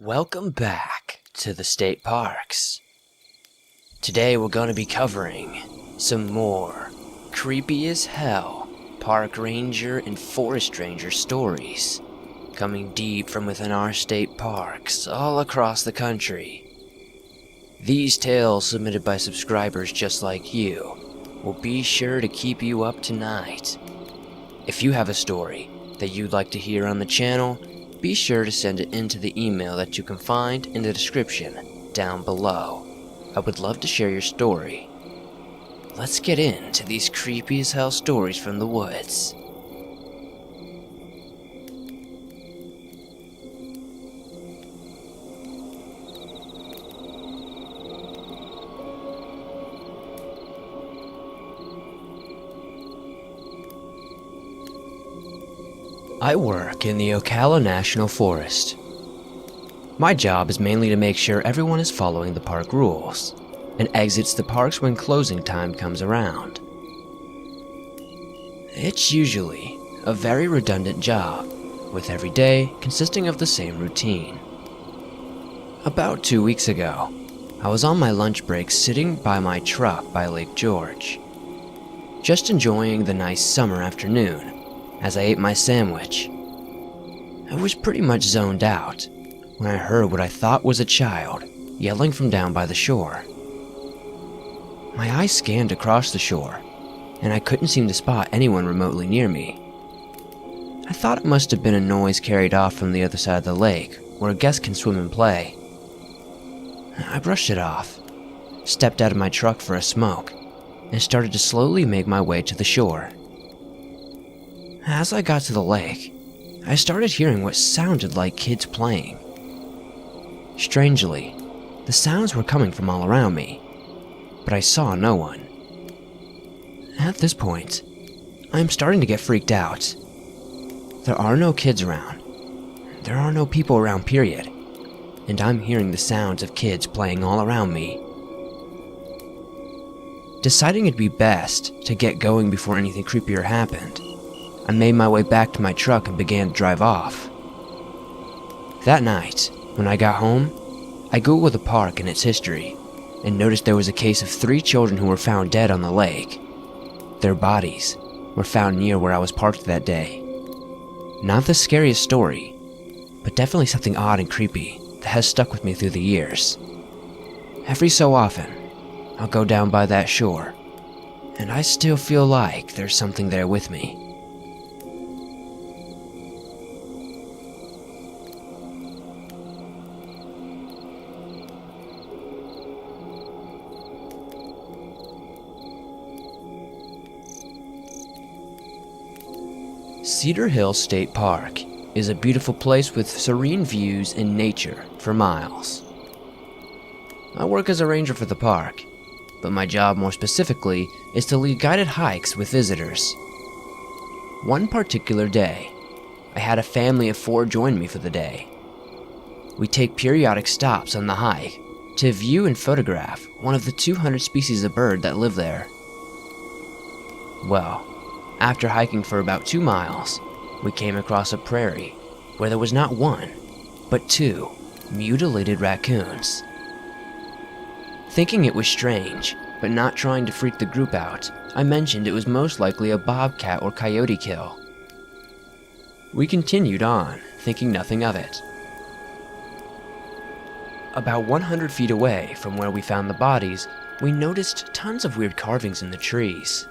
Welcome back to the state parks. Today we're going to be covering some more creepy as hell park ranger and forest ranger stories coming deep from within our state parks all across the country. These tales submitted by subscribers just like you will be sure to keep you up to night. If you have a story that you'd like to hear on the channel, be sure to send it into the email that you can find in the description down below. I would love to share your story. Let's get into these creepy as hell stories from the woods. I work in the Ocala National Forest. My job is mainly to make sure everyone is following the park rules and exits the parks when closing time comes around. It's usually a very redundant job, with every day consisting of the same routine. About 2 weeks ago, I was on my lunch break sitting by my truck by Lake George, just enjoying the nice summer afternoon. As I ate my sandwich, I was pretty much zoned out when I heard what I thought was a child yelling from down by the shore. My eyes scanned across the shore, and I couldn't seem to spot anyone remotely near me. I thought it must have been a noise carried off from the other side of the lake, where a guest can swim and play. I brushed it off, stepped out of my truck for a smoke, and started to slowly make my way to the shore. As I got to the lake, I started hearing what sounded like kids playing. Strangely, the sounds were coming from all around me, but I saw no one. At this point, I am starting to get freaked out. There are no kids around. There are no people around, period. And I'm hearing the sounds of kids playing all around me. Deciding it'd be best to get going before anything creepier happened, I made my way back to my truck and began to drive off. That night, when I got home, I googled the park and its history, and noticed there was a case of 3 children who were found dead on the lake. Their bodies were found near where I was parked that day. Not the scariest story, but definitely something odd and creepy that has stuck with me through the years. Every so often, I'll go down by that shore, and I still feel like there's something there with me. Cedar Hill State Park is a beautiful place with serene views and nature for miles. I work as a ranger for the park, but my job more specifically is to lead guided hikes with visitors. One particular day, I had a family of 4 join me for the day. We take periodic stops on the hike to view and photograph one of the 200 species of bird that live there. Well, after hiking for about 2 miles, we came across a prairie where there was not 1, but 2 mutilated raccoons. Thinking it was strange, but not trying to freak the group out, I mentioned it was most likely a bobcat or coyote kill. We continued on, thinking nothing of it. About 100 feet away from where we found the bodies, we noticed tons of weird carvings in the trees.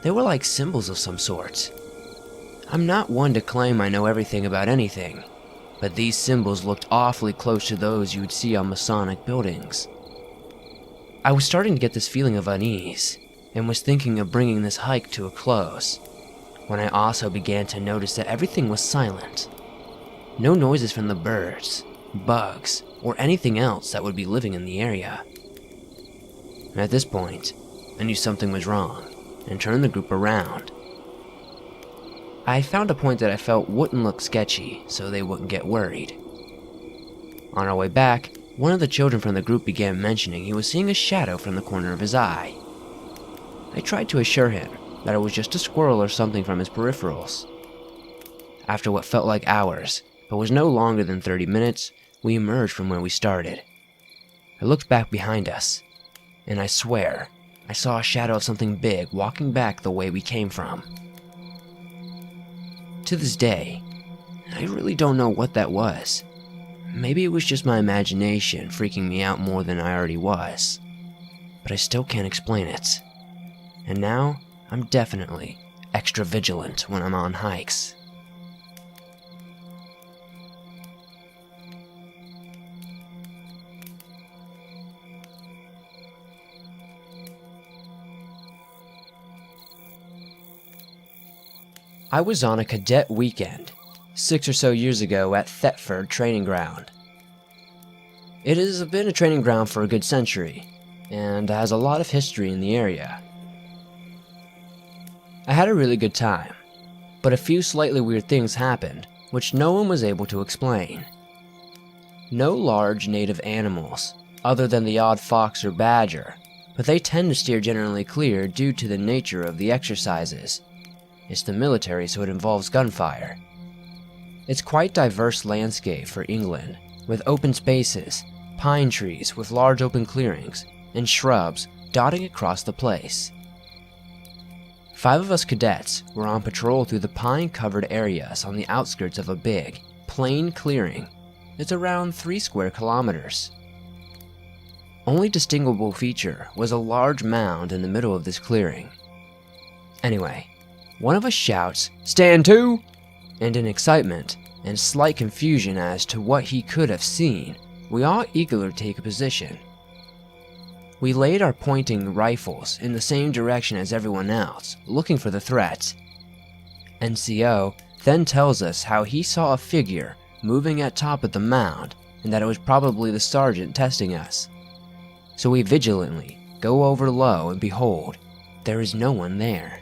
They were like symbols of some sort. I'm not one to claim I know everything about anything, but these symbols looked awfully close to those you would see on Masonic buildings. I was starting to get this feeling of unease, and was thinking of bringing this hike to a close, when I also began to notice that everything was silent. No noises from the birds, bugs, or anything else that would be living in the area. At this point, I knew something was wrong, and turned the group around. I found a point that I felt wouldn't look sketchy, so they wouldn't get worried. On our way back, one of the children from the group began mentioning he was seeing a shadow from the corner of his eye. I tried to assure him that it was just a squirrel or something from his peripherals. After what felt like hours, but was no longer than 30 minutes, we emerged from where we started. I looked back behind us, and I swear, I saw a shadow of something big walking back the way we came from. To this day, I really don't know what that was. Maybe it was just my imagination freaking me out more than I already was. But I still can't explain it. And now, I'm definitely extra vigilant when I'm on hikes. I was on a cadet weekend 6 or so years ago at Thetford Training Ground. It has been a training ground for a good century, and has a lot of history in the area. I had a really good time, but a few slightly weird things happened, which no one was able to explain. No large native animals, other than the odd fox or badger, but they tend to steer generally clear due to the nature of the exercises. It's the military, so it involves gunfire. It's quite diverse landscape for England, with open spaces, pine trees with large open clearings, and shrubs dotting across the place. 5 of us cadets were on patrol through the pine-covered areas on the outskirts of a big, plain clearing. It's around 3 square kilometers. Only distinguishable feature was a large mound in the middle of this clearing. Anyway, one of us shouts, "Stand to!" and in excitement and slight confusion as to what he could have seen, we all eagerly take a position. We laid our pointing rifles in the same direction as everyone else, looking for the threat. NCO then tells us how he saw a figure moving at top of the mound and that it was probably the sergeant testing us. So we vigilantly go over low and behold, there is no one there.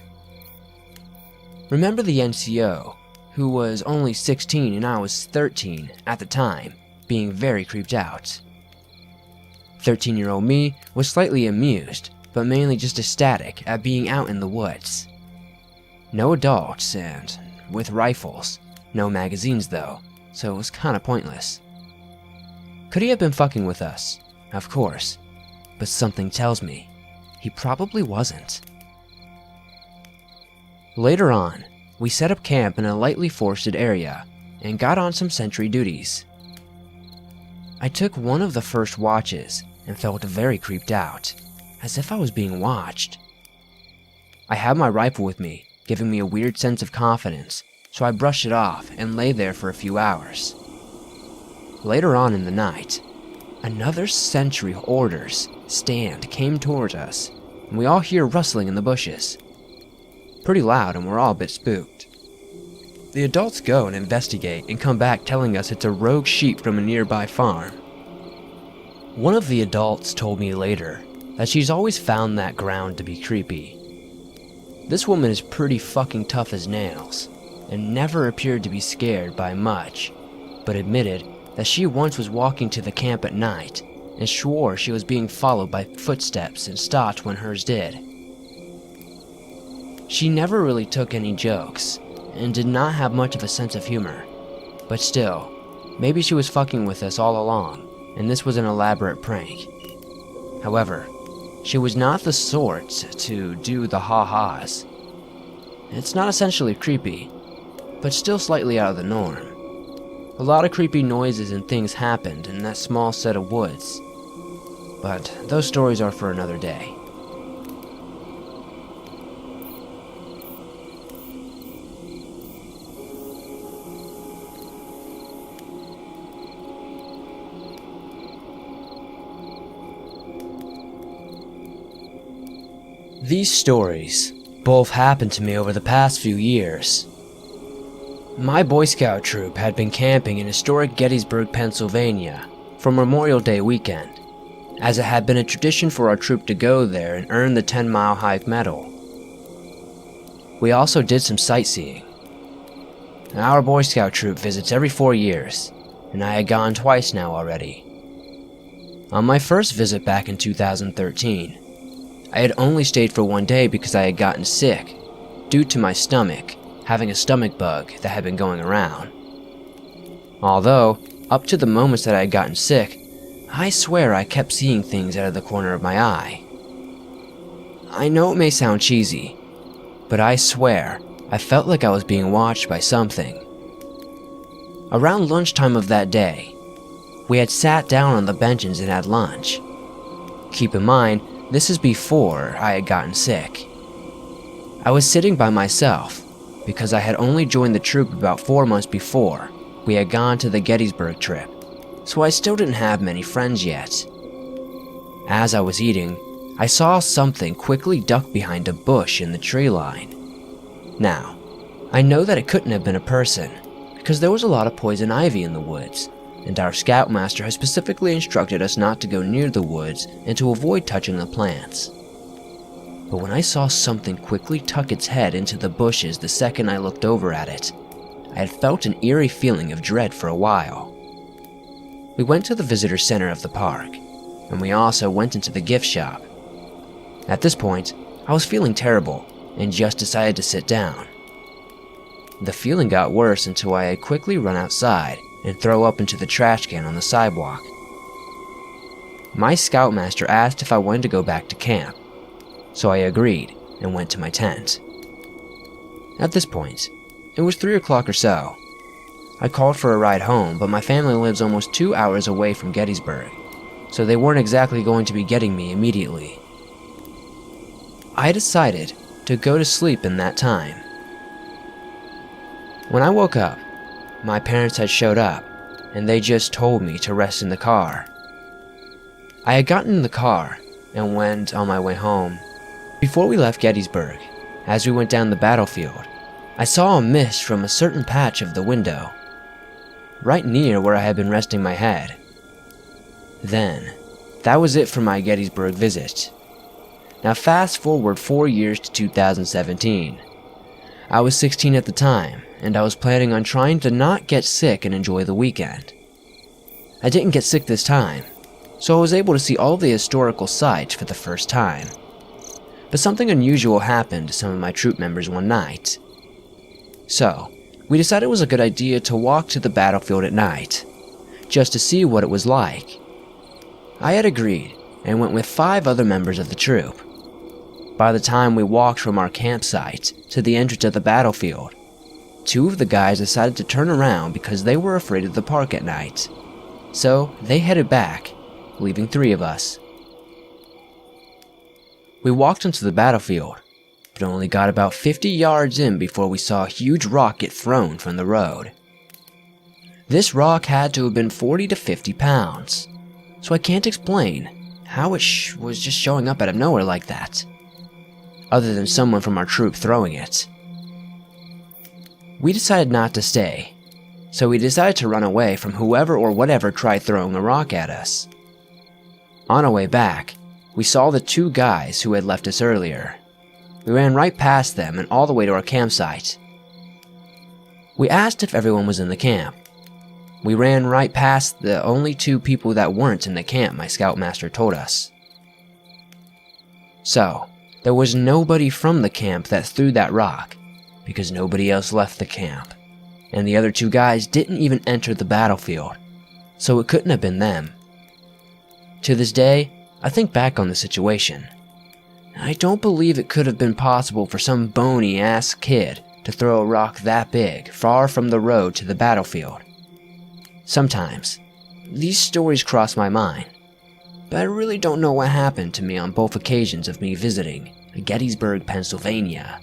Remember the NCO, who was only 16 and I was 13 at the time, being very creeped out. 13-year-old me was slightly amused, but mainly just ecstatic at being out in the woods. No adults, and with rifles. No magazines though, so it was kinda pointless. Could he have been fucking with us? Of course. But something tells me he probably wasn't. Later on, we set up camp in a lightly forested area and got on some sentry duties. I took one of the first watches and felt very creeped out, as if I was being watched. I had my rifle with me, giving me a weird sense of confidence, so I brushed it off and lay there for a few hours. Later on in the night, another sentry orders stand came towards us, and we all hear rustling in the bushes. Pretty loud, and we're all a bit spooked. The adults go and investigate and come back telling us it's a rogue sheep from a nearby farm. One of the adults told me later that she's always found that ground to be creepy. This woman is pretty fucking tough as nails, and never appeared to be scared by much, but admitted that she once was walking to the camp at night and swore she was being followed by footsteps and stopped when hers did. She never really took any jokes, and did not have much of a sense of humor, but still, maybe she was fucking with us all along, and this was an elaborate prank. However, she was not the sort to do the ha-has. It's not essentially creepy, but still slightly out of the norm. A lot of creepy noises and things happened in that small set of woods, but those stories are for another day. These stories both happened to me over the past few years. My Boy Scout troop had been camping in historic Gettysburg, Pennsylvania for Memorial Day weekend, as it had been a tradition for our troop to go there and earn the 10-mile hike medal. We also did some sightseeing. Our Boy Scout troop visits every 4 years, and I had gone twice now already. On my first visit back in 2013, I had only stayed for 1 day because I had gotten sick, due to my stomach having a stomach bug that had been going around. Although, up to the moments that I had gotten sick, I swear I kept seeing things out of the corner of my eye. I know it may sound cheesy, but I swear I felt like I was being watched by something. Around lunchtime of that day, we had sat down on the benches and had lunch. Keep in mind, this is before I had gotten sick. I was sitting by myself because I had only joined the troop about 4 months before we had gone to the Gettysburg trip, so I still didn't have many friends yet. As I was eating, I saw something quickly duck behind a bush in the tree line. Now, I know that it couldn't have been a person, because there was a lot of poison ivy in the woods, and our scoutmaster has specifically instructed us not to go near the woods and to avoid touching the plants. But when I saw something quickly tuck its head into the bushes the second I looked over at it, I had felt an eerie feeling of dread for a while. We went to the visitor center of the park, and we also went into the gift shop. At this point, I was feeling terrible and just decided to sit down. The feeling got worse until I had quickly run outside and throw up into the trash can on the sidewalk. My scoutmaster asked if I wanted to go back to camp, so I agreed and went to my tent. At this point, it was 3 o'clock or so. I called for a ride home, but my family lives almost 2 hours away from Gettysburg, so they weren't exactly going to be getting me immediately. I decided to go to sleep in that time. When I woke up, my parents had showed up, and they just told me to rest in the car. I had gotten in the car and went on my way home. Before we left Gettysburg, as we went down the battlefield, I saw a mist from a certain patch of the window, right near where I had been resting my head. Then, that was it for my Gettysburg visit. Now fast forward 4 years to 2017. I was 16 at the time, and I was planning on trying to not get sick and enjoy the weekend. I didn't get sick this time, so I was able to see all the historical sites for the first time. But something unusual happened to some of my troop members one night. So, we decided it was a good idea to walk to the battlefield at night, just to see what it was like. I had agreed and went with 5 other members of the troop. By the time we walked from our campsite to the entrance of the battlefield, 2 of the guys decided to turn around because they were afraid of the park at night. So they headed back, leaving 3 of us. We walked onto the battlefield, but only got about 50 yards in before we saw a huge rock get thrown from the road. This rock had to have been 40 to 50 pounds, so I can't explain how it was just showing up out of nowhere like that, other than someone from our troop throwing it. We decided not to stay, so we decided to run away from whoever or whatever tried throwing the rock at us. On our way back, we saw the 2 guys who had left us earlier. We ran right past them and all the way to our campsite. We asked if everyone was in the camp. We ran right past the only 2 people that weren't in the camp, my scoutmaster told us. So, there was nobody from the camp that threw that rock, because nobody else left the camp, and the other 2 guys didn't even enter the battlefield, so it couldn't have been them. To this day, I think back on the situation. I don't believe it could have been possible for some bony-ass kid to throw a rock that big, far from the road to the battlefield. Sometimes, these stories cross my mind, but I really don't know what happened to me on both occasions of me visiting Gettysburg, Pennsylvania.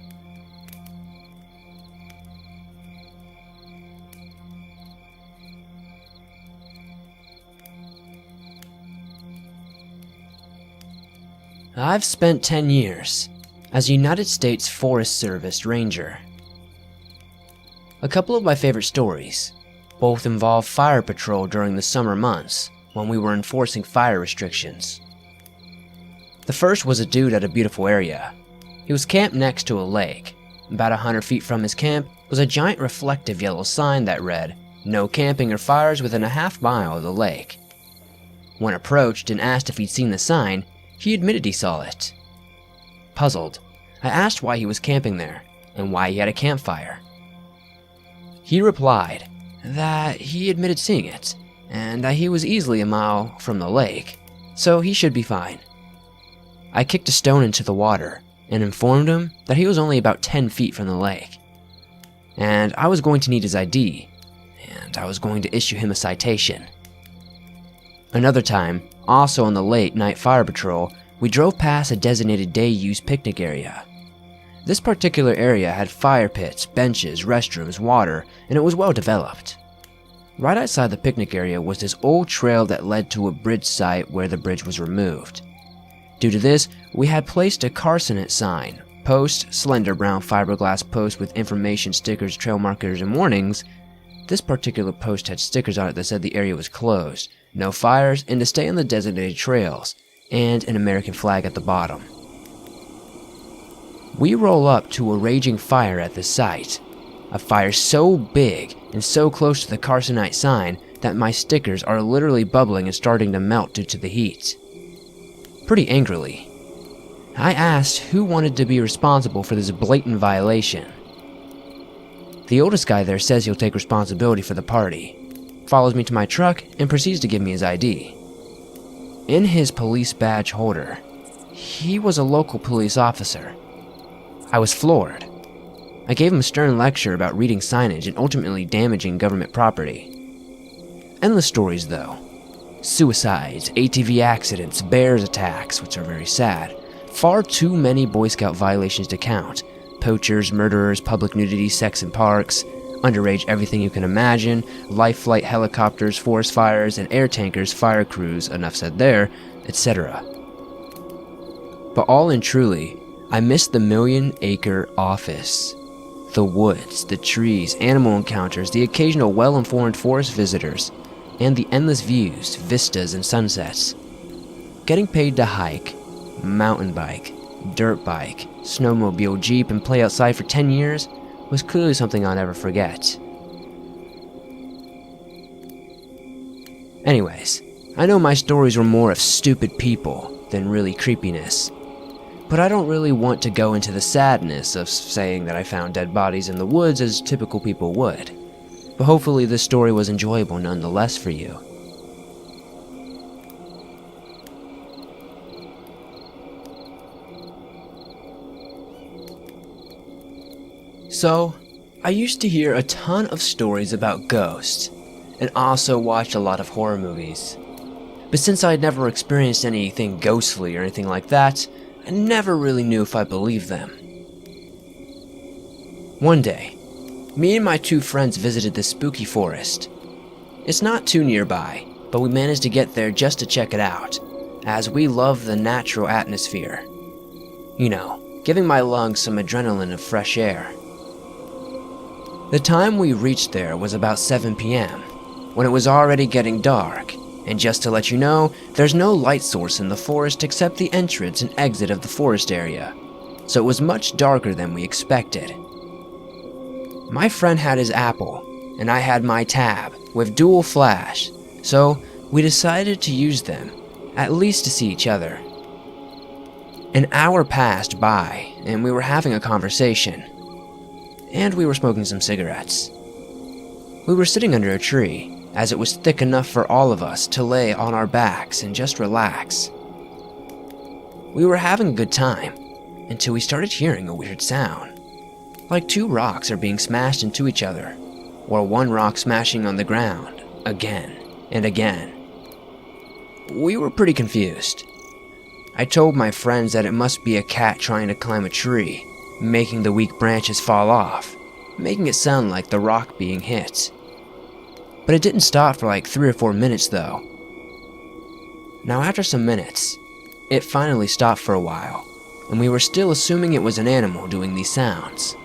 I've spent 10 years as a United States Forest Service Ranger. A couple of my favorite stories both involve fire patrol during the summer months when we were enforcing fire restrictions. The first was a dude at a beautiful area. He was camped next to a lake. About 100 feet from his camp was a giant reflective yellow sign that read, "No camping or fires within a half mile of the lake." When approached and asked if he'd seen the sign, he admitted he saw it. Puzzled, I asked why he was camping there and why he had a campfire. He replied that he admitted seeing it, and he was easily a mile from the lake, so he should be fine. I kicked a stone into the water and informed him that he was only about 10 feet from the lake, and I was going to need his ID, and I was going to issue him a citation. Another time, also on the late night fire patrol, we drove past a designated day-use picnic area. This particular area had fire pits, benches, restrooms, water, and it was well developed. Right outside the picnic area was this old trail that led to a bridge site where the bridge was removed. Due to this, we had placed a carcinate sign, post, slender brown fiberglass post with information stickers, trail markers, and warnings. This particular post had stickers on it that said the area was closed, no fires, and to stay on the designated trails, and an American flag at the bottom. We roll up to a raging fire at the site. A fire so big and so close to the carcinite sign that my stickers are literally bubbling and starting to melt due to the heat. Pretty angrily, I asked who wanted to be responsible for this blatant violation. The oldest guy there says he'll take responsibility for the party, follows me to my truck, and proceeds to give me his ID. In his police badge holder, he was a local police officer. I was floored. I gave him a stern lecture about reading signage and ultimately damaging government property. Endless stories though. Suicides, ATV accidents, bears attacks, which are very sad. Far too many Boy Scout violations to count. Poachers, murderers, public nudity, sex in parks, underage everything you can imagine, life flight helicopters, forest fires, and air tankers, fire crews, enough said there, etc. But all in truly, I missed the million-acre office. The woods, the trees, animal encounters, the occasional well-informed forest visitors, and the endless views, vistas, and sunsets. Getting paid to hike, mountain bike, dirt bike, snowmobile, jeep, and play outside for 10 years was clearly something I'll never forget. Anyways, I know my stories were more of stupid people than really creepiness, but I don't really want to go into the sadness of saying that I found dead bodies in the woods as typical people would. But hopefully this story was enjoyable nonetheless for you. So, I used to hear a ton of stories about ghosts, and also watched a lot of horror movies. But since I had never experienced anything ghostly or anything like that, I never really knew if I believed them. One day, me and my two friends visited this spooky forest. It's not too nearby, but we managed to get there just to check it out, as we love the natural atmosphere. You know, giving my lungs some adrenaline of fresh air. The time we reached there was about 7 p.m., when it was already getting dark, and just to let you know, there's no light source in the forest except the entrance and exit of the forest area, so it was much darker than we expected. My friend had his Apple, and I had my Tab, with dual flash, so we decided to use them, at least to see each other. An hour passed by, and we were having a conversation. And we were smoking some cigarettes. We were sitting under a tree, as it was thick enough for all of us to lay on our backs and just relax. We were having a good time, until we started hearing a weird sound. Like two rocks are being smashed into each other, or one rock smashing on the ground, again and again. We were pretty confused. I told my friends that it must be a cat trying to climb a tree, making the weak branches fall off, making it sound like the rock being hit. But it didn't stop for like 3 or 4 minutes though. Now after some minutes, it finally stopped for a while, and we were still assuming it was an animal doing these sounds.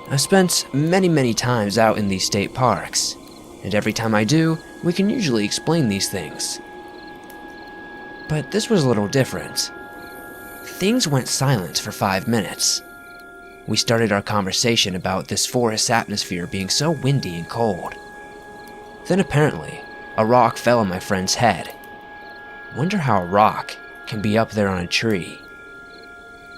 I've spent many times out in these state parks, and every time I do, we can usually explain these things. But this was a little different. Things went silent for 5 minutes. We started our conversation about this forest atmosphere being so windy and cold. Then apparently, a rock fell on my friend's head. Wonder how a rock can be up there on a tree.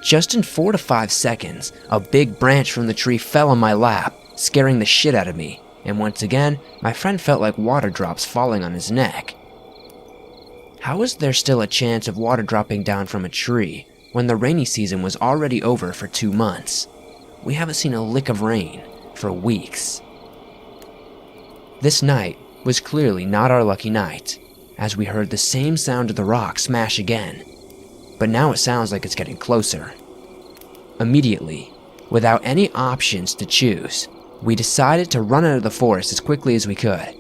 Just in 4 to 5 seconds, a big branch from the tree fell on my lap, scaring the shit out of me, and once again, my friend felt like water drops falling on his neck. How is there still a chance of water dropping down from a tree when the rainy season was already over for 2 months? We haven't seen a lick of rain for weeks. This night was clearly not our lucky night, as we heard the same sound of the rock smash again, but now it sounds like it's getting closer. Immediately, without any options to choose, we decided to run out of the forest as quickly as we could.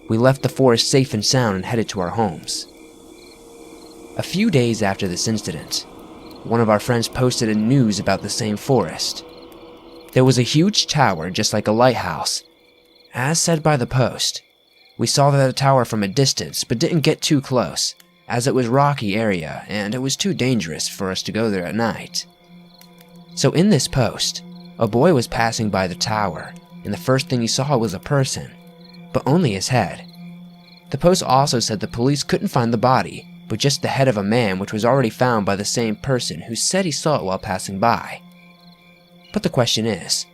We left the forest safe and sound and headed to our homes. A few days after this incident, one of our friends posted a news about the same forest. There was a huge tower just like a lighthouse. As said by the post, we saw the tower from a distance but didn't get too close, as it was a rocky area and it was too dangerous for us to go there at night. So in this post, a boy was passing by the tower, and the first thing he saw was a person, but only his head. The post also said the police couldn't find the body, but just the head of a man, which was already found by the same person who said he saw it while passing by. But the question is,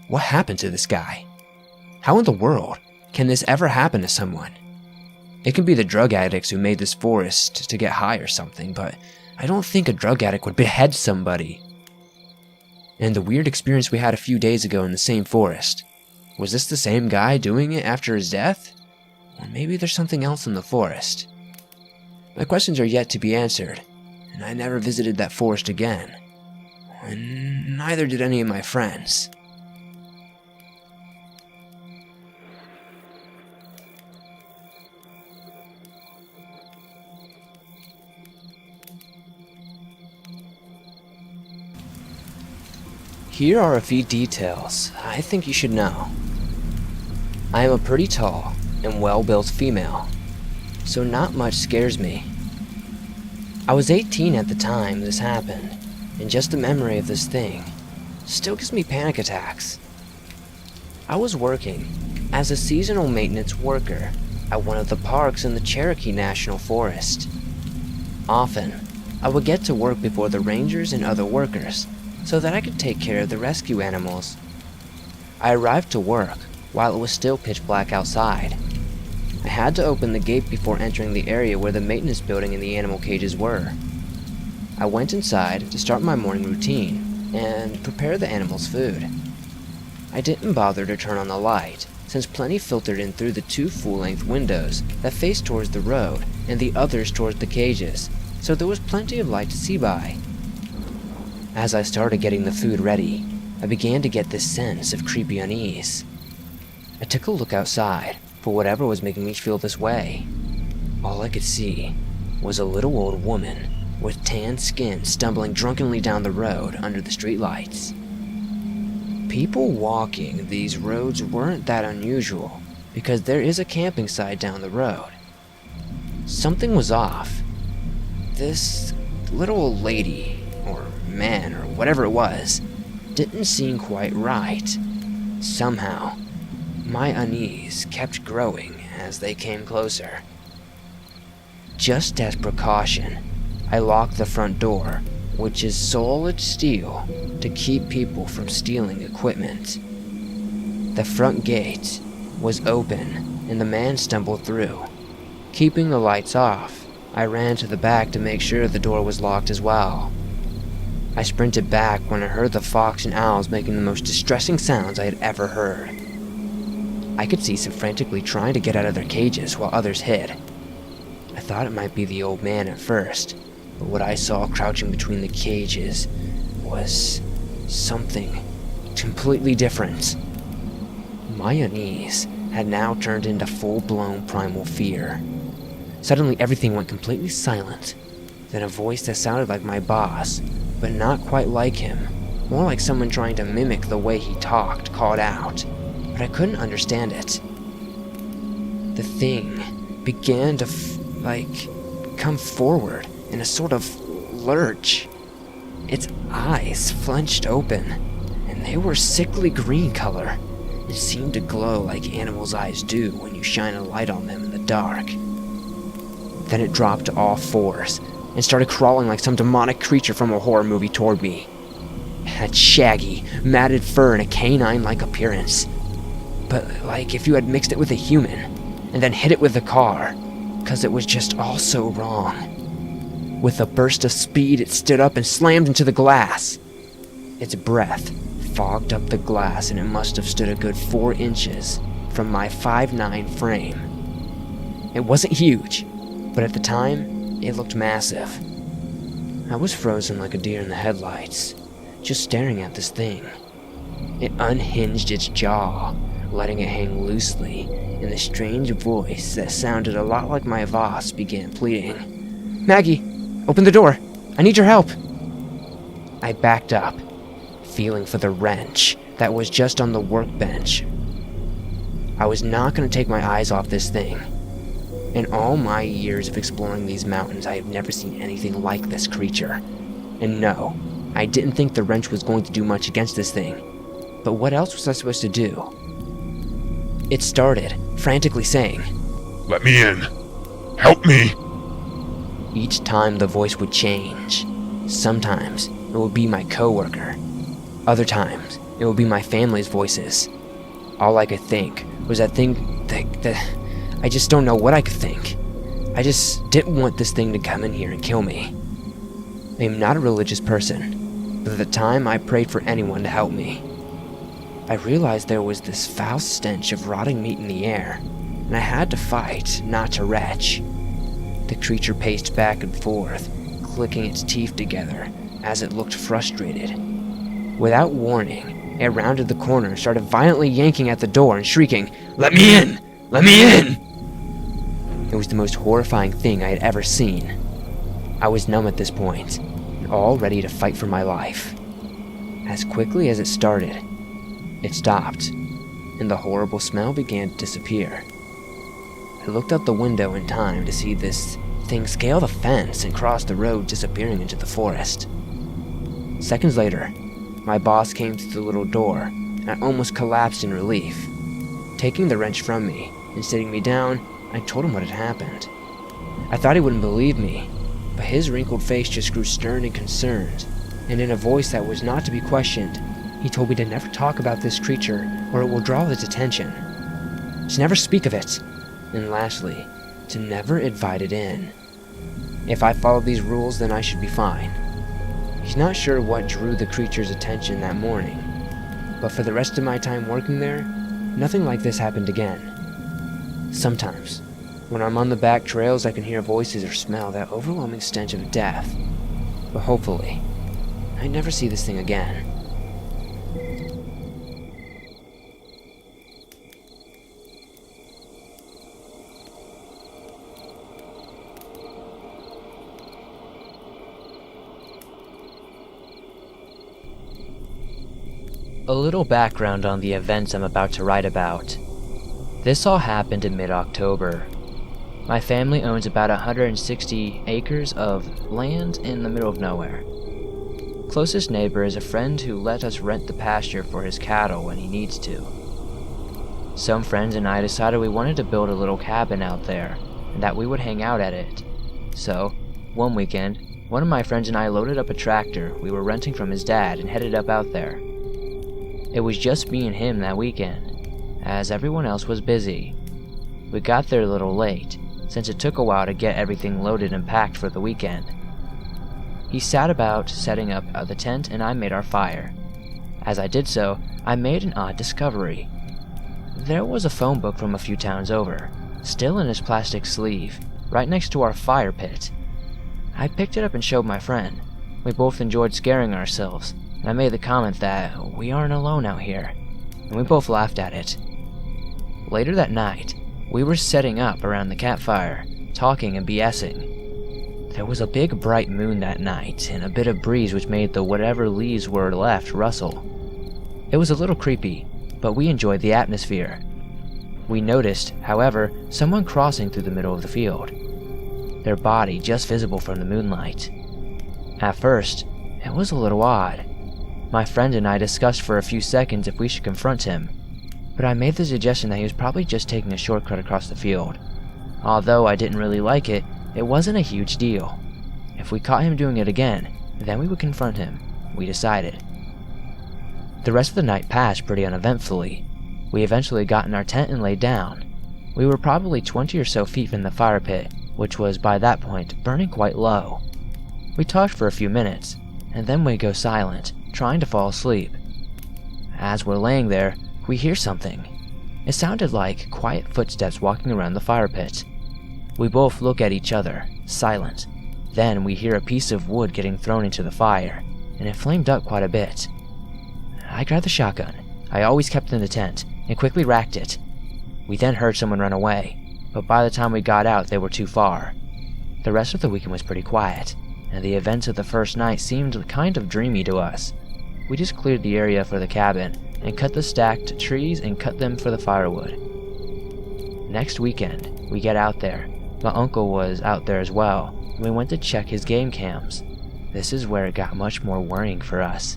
what happened to this guy? How in the world can this ever happen to someone? It can be the drug addicts who made this forest to get high or something, but I don't think a drug addict would behead somebody. And the weird experience we had a few days ago in the same forest, was this the same guy doing it after his death? Or maybe there's something else in the forest. My questions are yet to be answered, and I never visited that forest again. And neither did any of my friends. Here are a few details I think you should know. I am a pretty tall and well-built female, so not much scares me. I was 18 at the time this happened, and just the memory of this thing still gives me panic attacks. I was working as a seasonal maintenance worker at one of the parks in the Cherokee National Forest. Often, I would get to work before the rangers and other workers so that I could take care of the rescue animals. I arrived to work while it was still pitch black outside. I had to open the gate before entering the area where the maintenance building and the animal cages were. I went inside to start my morning routine and prepare the animals' food. I didn't bother to turn on the light, since plenty filtered in through the 2 full-length windows that faced towards the road and the others towards the cages, so there was plenty of light to see by. As I started getting the food ready, I began to get this sense of creepy unease. I took a look outside for whatever was making me feel this way. All I could see was a little old woman with tan skin stumbling drunkenly down the road under the streetlights. People walking these roads weren't that unusual because there is a camping site down the road. Something was off. This little old lady, or man, or whatever it was, didn't seem quite right. Somehow, my unease kept growing as they came closer. Just as precaution, I locked the front door, which is solid steel to keep people from stealing equipment. The front gate was open and the man stumbled through. Keeping the lights off, I ran to the back to make sure the door was locked as well. I sprinted back when I heard the fox and owls making the most distressing sounds I had ever heard. I could see some frantically trying to get out of their cages while others hid. I thought it might be the old man at first, but what I saw crouching between the cages was something completely different. My unease had now turned into full-blown primal fear. Suddenly everything went completely silent. Then a voice that sounded like my boss, but not quite like him, more like someone trying to mimic the way he talked, called out, but I couldn't understand it. The thing began to come forward in a sort of lurch. Its eyes flinched open, and they were sickly green color. It seemed to glow like animals' eyes do when you shine a light on them in the dark. Then it dropped to all fours and started crawling like some demonic creature from a horror movie toward me. It had shaggy, matted fur and a canine-like appearance. But but like if you had mixed it with a human, and then hit it with a car, 'cause it was just all so wrong. With a burst of speed, it stood up and slammed into the glass. Its breath fogged up the glass, and it must have stood a good 4 inches from my 5'9" frame. It wasn't huge, but at the time, it looked massive. I was frozen like a deer in the headlights, just staring at this thing. It unhinged its jaw, letting it hang loosely, and the strange voice that sounded a lot like my Voss began pleading. "Maggie, open the door! I need your help!" I backed up, feeling for the wrench that was just on the workbench. I was not going to take my eyes off this thing. In all my years of exploring these mountains, I have never seen anything like this creature. And no, I didn't think the wrench was going to do much against this thing. But what else was I supposed to do? It started, frantically saying, "Let me in! Help me!" Each time the voice would change. Sometimes it would be my coworker. Other times it would be my family's voices. All I could think was that I just don't know what I could think. I just didn't want this thing to come in here and kill me. I am not a religious person, but at the time I prayed for anyone to help me. I realized there was this foul stench of rotting meat in the air, and I had to fight, not to retch. The creature paced back and forth, clicking its teeth together as it looked frustrated. Without warning, it rounded the corner and started violently yanking at the door and shrieking, "Let me in! Let me in!" It was the most horrifying thing I had ever seen. I was numb at this point, and all ready to fight for my life. As quickly as it started, it stopped, and the horrible smell began to disappear. I looked out the window in time to see this thing scale the fence and cross the road, disappearing into the forest. Seconds later, my boss came through the little door, and I almost collapsed in relief. Taking the wrench from me and sitting me down, I told him what had happened. I thought he wouldn't believe me, but his wrinkled face just grew stern and concerned, and in a voice that was not to be questioned, he told me to never talk about this creature or it will draw its attention. To never speak of it, and lastly, to never invite it in. If I followed these rules, then I should be fine. He's not sure what drew the creature's attention that morning, but for the rest of my time working there, nothing like this happened again. Sometimes, when I'm on the back trails, I can hear voices or smell that overwhelming stench of death. But hopefully, I never see this thing again. A little background on the events I'm about to write about. This all happened in mid-October. My family owns about 160 acres of land in the middle of nowhere. Closest neighbor is a friend who let us rent the pasture for his cattle when he needs to. Some friends and I decided we wanted to build a little cabin out there, and that we would hang out at it. So, one weekend, one of my friends and I loaded up a tractor we were renting from his dad and headed up out there. It was just me and him that weekend, as everyone else was busy. We got there a little late, since it took a while to get everything loaded and packed for the weekend. He sat about setting up the tent and I made our fire. As I did so, I made an odd discovery. There was a phone book from a few towns over, still in his plastic sleeve, right next to our fire pit. I picked it up and showed my friend. We both enjoyed scaring ourselves, and I made the comment that we aren't alone out here, and we both laughed at it. Later that night, we were setting up around the campfire, talking and BSing. There was a big bright moon that night, and a bit of breeze which made the whatever leaves were left rustle. It was a little creepy, but we enjoyed the atmosphere. We noticed, however, someone crossing through the middle of the field, their body just visible from the moonlight. At first, it was a little odd. My friend and I discussed for a few seconds if we should confront him, but I made the suggestion that he was probably just taking a shortcut across the field. Although I didn't really like it, it wasn't a huge deal. If we caught him doing it again, then we would confront him, we decided. The rest of the night passed pretty uneventfully. We eventually got in our tent and laid down. We were probably 20 or so feet from the fire pit, which was by that point burning quite low. We talked for a few minutes, and then we go silent, trying to fall asleep. As we're laying there, we hear something. It sounded like quiet footsteps walking around the fire pit. We both look at each other, silent. Then we hear a piece of wood getting thrown into the fire, and it flamed up quite a bit. I grabbed the shotgun I always kept in the tent and quickly racked it. We then heard someone run away, but by the time we got out they were too far. The rest of the weekend was pretty quiet, and the events of the first night seemed kind of dreamy to us. We just cleared the area for the cabin and cut the stacked trees and cut them for the firewood. Next weekend, we get out there. My uncle was out there as well, and we went to check his game cams. This is where it got much more worrying for us.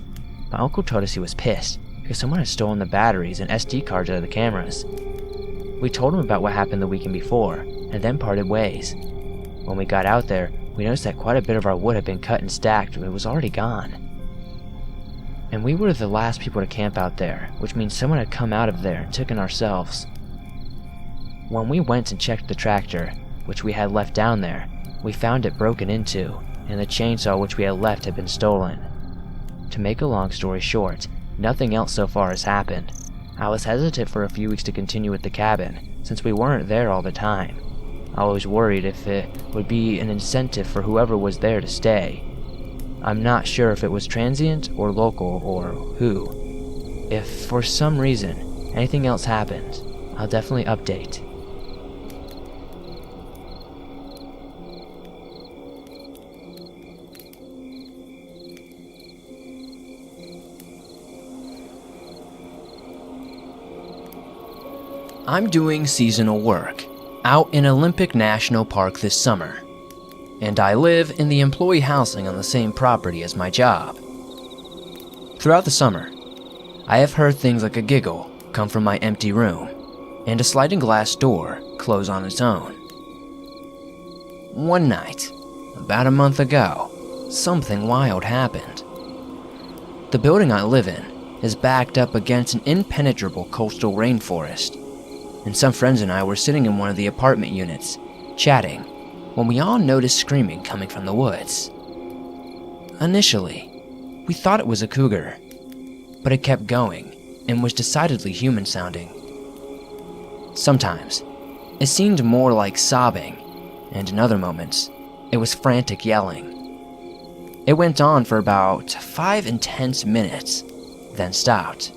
My uncle told us he was pissed because someone had stolen the batteries and SD cards out of the cameras. We told him about what happened the weekend before, and then parted ways. When we got out there, we noticed that quite a bit of our wood had been cut and stacked, but it was already gone. And we were the last people to camp out there, which means someone had come out of there and taken ourselves. When we went and checked the tractor, which we had left down there, we found it broken into, and the chainsaw which we had left had been stolen. To make a long story short, nothing else so far has happened. I was hesitant for a few weeks to continue with the cabin, since we weren't there all the time. I was worried if it would be an incentive for whoever was there to stay. I'm not sure if it was transient or local or who. If for some reason anything else happens, I'll definitely update. I'm doing seasonal work out in Olympic National Park this summer, and I live in the employee housing on the same property as my job. Throughout the summer, I have heard things like a giggle come from my empty room and a sliding glass door close on its own. One night, about a month ago, something wild happened. The building I live in is backed up against an impenetrable coastal rainforest, and some friends and I were sitting in one of the apartment units, chatting, when we all noticed screaming coming from the woods. Initially, we thought it was a cougar, but it kept going and was decidedly human-sounding. Sometimes, it seemed more like sobbing, and in other moments, it was frantic yelling. It went on for about 5 intense minutes, then stopped.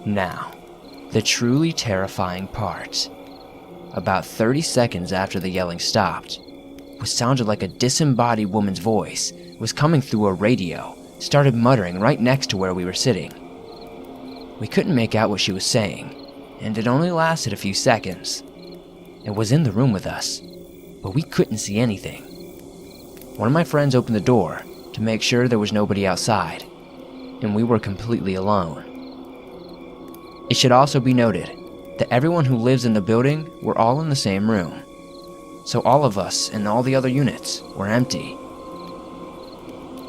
Now, the truly terrifying part. About 30 seconds after the yelling stopped, what sounded like a disembodied woman's voice was coming through a radio, started muttering right next to where we were sitting. We couldn't make out what she was saying, and it only lasted a few seconds. It was in the room with us, but we couldn't see anything. One of my friends opened the door to make sure there was nobody outside, and we were completely alone. It should also be noted that everyone who lives in the building were all in the same room, so all of us and all the other units were empty.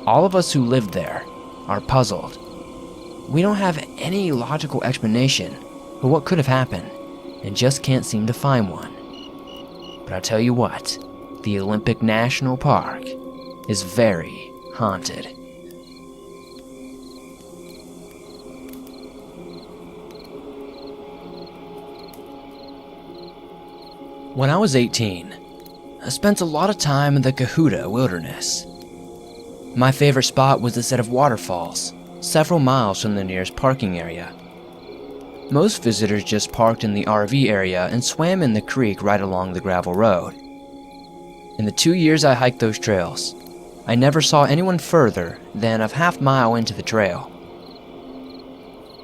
All of us who lived there are puzzled. We don't have any logical explanation for what could have happened, and just can't seem to find one. But I'll tell you what, the Olympic National Park is very haunted. When I was 18, I spent a lot of time in the Cahooda Wilderness. My favorite spot was a set of waterfalls, several miles from the nearest parking area. Most visitors just parked in the RV area and swam in the creek right along the gravel road. In the 2 years I hiked those trails, I never saw anyone further than a half mile into the trail.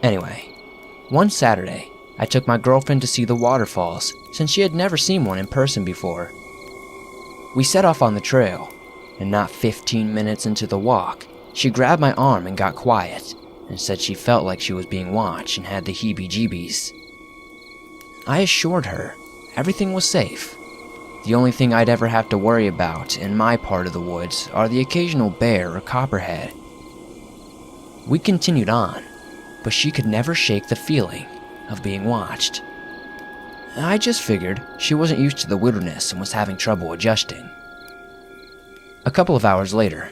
Anyway, one Saturday, I took my girlfriend to see the waterfalls since she had never seen one in person before. We set off on the trail, and not 15 minutes into the walk, she grabbed my arm and got quiet, and said she felt like she was being watched and had the heebie-jeebies. I assured her everything was safe. The only thing I'd ever have to worry about in my part of the woods are the occasional bear or copperhead. We continued on, but she could never shake the feeling of being watched. I just figured she wasn't used to the wilderness and was having trouble adjusting. A couple of hours later,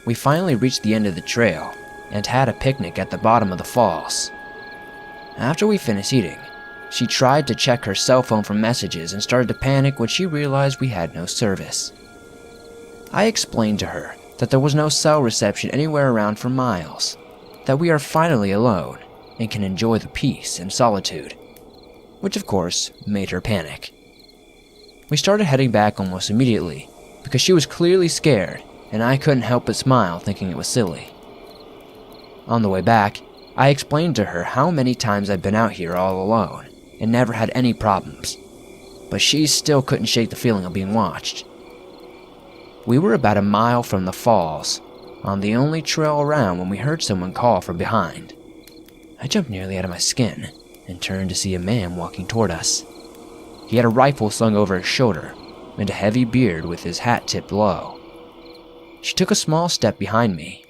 we finally reached the end of the trail and had a picnic at the bottom of the falls. After we finished eating, she tried to check her cell phone for messages and started to panic when she realized we had no service. I explained to her that there was no cell reception anywhere around for miles, that we are finally alone and can enjoy the peace and solitude, which of course made her panic. We started heading back almost immediately because she was clearly scared and I couldn't help but smile thinking it was silly. On the way back, I explained to her how many times I'd been out here all alone and never had any problems, but she still couldn't shake the feeling of being watched. We were about a mile from the falls, on the only trail around when we heard someone call from behind. I jumped nearly out of my skin and turned to see a man walking toward us. He had a rifle slung over his shoulder and a heavy beard with his hat tipped low. She took a small step behind me.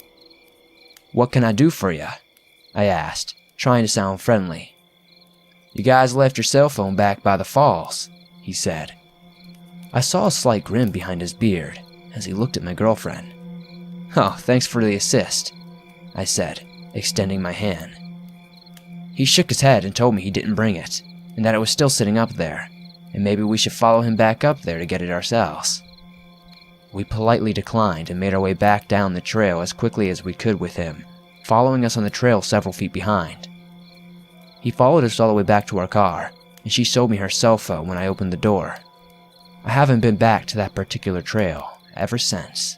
"What can I do for you?" I asked, trying to sound friendly. "You guys left your cell phone back by the falls," he said. I saw a slight grin behind his beard as he looked at my girlfriend. "Oh, thanks for the assist," I said, extending my hand. He shook his head and told me he didn't bring it, and that it was still sitting up there, and maybe we should follow him back up there to get it ourselves. We politely declined and made our way back down the trail as quickly as we could with him, following us on the trail several feet behind. He followed us all the way back to our car, and she showed me her cell phone when I opened the door. I haven't been back to that particular trail ever since.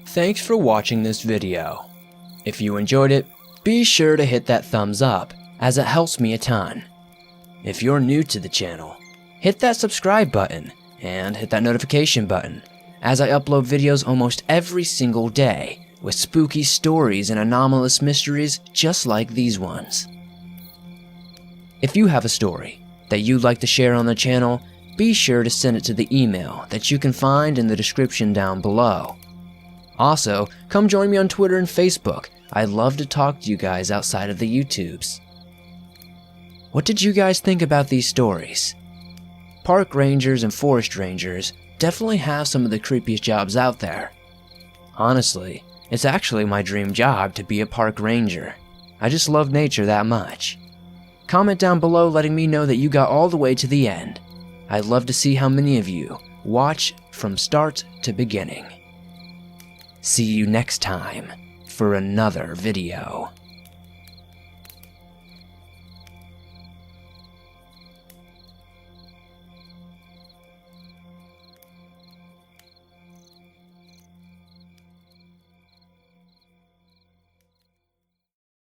Thanks for watching this video. If you enjoyed it, be sure to hit that thumbs up, as it helps me a ton. If you're new to the channel, hit that subscribe button and hit that notification button, as I upload videos almost every single day with spooky stories and anomalous mysteries just like these ones. If you have a story that you'd like to share on the channel, be sure to send it to the email that you can find in the description down below. Also, come join me on Twitter and Facebook. I'd love to talk to you guys outside of the YouTubes. What did you guys think about these stories? Park rangers and forest rangers definitely have some of the creepiest jobs out there. Honestly, it's actually my dream job to be a park ranger. I just love nature that much. Comment down below letting me know that you got all the way to the end. I'd love to see how many of you watch from start to beginning. See you next time for another video.